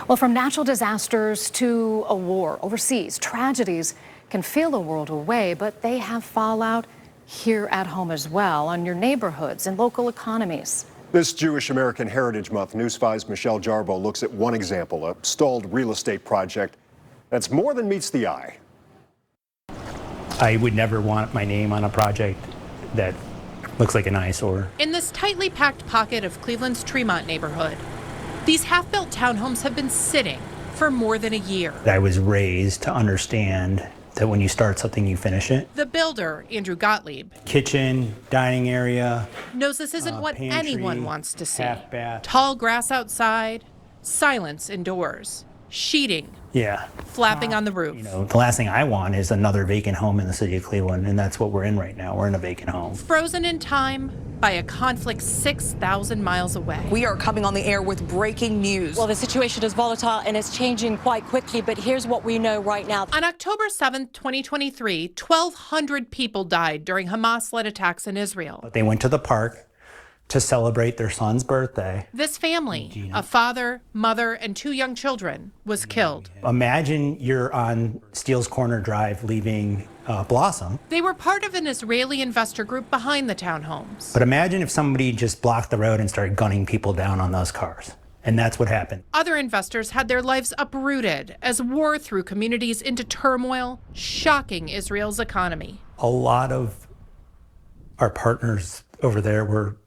Well, from natural disasters to a war overseas, tragedies can feel a world away, but they have fallout here at home as well, on your neighborhoods and local economies. This Jewish American Heritage Month, News 5's Michelle Jarboe looks at one example, a stalled real estate project that's more than meets the eye. I would never want my name on a project that looks like an eyesore. In this tightly packed pocket of Cleveland's Tremont neighborhood, these half-built townhomes have been sitting for more than a year. I was raised to understand that when you start something, you finish it. The builder, Andrew Gottlieb, Kitchen, dining area, knows this isn't what pantry, anyone wants to see. half bath. Tall grass outside, silence indoors, sheeting, Yeah. flapping on the roof. You know, the last thing I want is another vacant home in the city of Cleveland, and that's what we're in right now. We're in a vacant home. Frozen in time by a conflict 6,000 miles away. We are coming on the air with breaking news. Well, the situation is volatile and it's changing quite quickly, but here's what we know right now. On October 7th, 2023, 1,200 people died during Hamas-led attacks in Israel. They went to the park to celebrate their son's birthday. This family, a father, mother, and 2 young children, was killed. Imagine you're on Steele's Corner Drive leaving Blossom. They were part of an Israeli investor group behind the townhomes. But imagine if somebody just blocked the road and started gunning people down on those cars. And that's what happened. Other investors had their lives uprooted as war threw communities into turmoil, shocking Israel's economy. A lot of our partners over there were,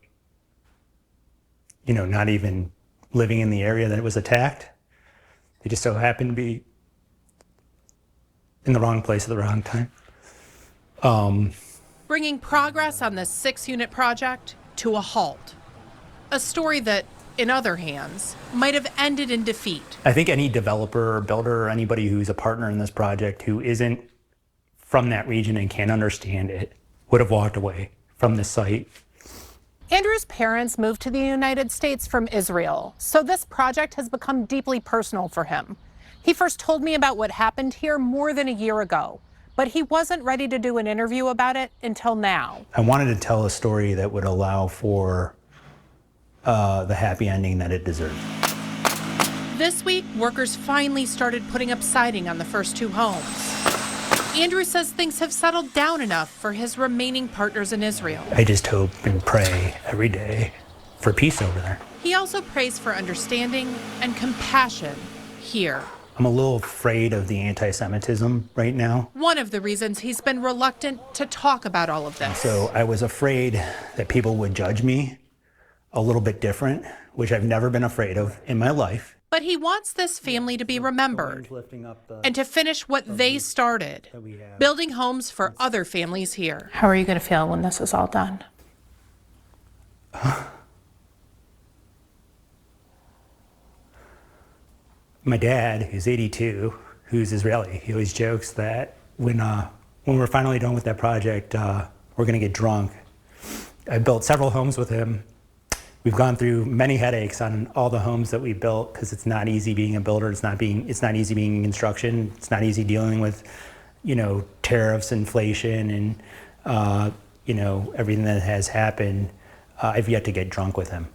not even living in the area that it was attacked. They just so happened to be in the wrong place at the wrong time. Bringing progress on this 6-unit project to a halt. A story that, in other hands, might have ended in defeat. I think any developer or builder or anybody who's a partner in this project who isn't from that region and can't understand it would have walked away from this site. Andrew's parents moved to the United States from Israel, so this project has become deeply personal for him. He first told me about what happened here more than a year ago, but he wasn't ready to do an interview about it until now. I wanted to tell a story that would allow for the happy ending that it deserved. This week, workers finally started putting up siding on the first 2 homes. Andrew says things have settled down enough for his remaining partners in Israel. I just hope and pray every day for peace over there. He also prays for understanding and compassion here. I'm a little afraid of the anti-Semitism right now. One of the reasons he's been reluctant to talk about all of this. So I was afraid that people would judge me a little bit different, which I've never been afraid of in my life. But he wants this family to be remembered and to finish what they started, building homes for other families here. How are you going to feel when this is all done? My dad, who's 82, who's Israeli, he always jokes that when we're finally done with that project, we're going to get drunk. I built several homes with him. We've gone through many headaches on all the homes that we built because it's not easy being a builder. It's not easy being in construction. It's not easy dealing with, tariffs, inflation, and everything that has happened. I've yet to get drunk with him.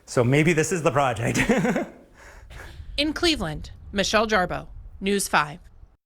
So maybe this is the project. In Cleveland, Michelle Jarboe, News 5.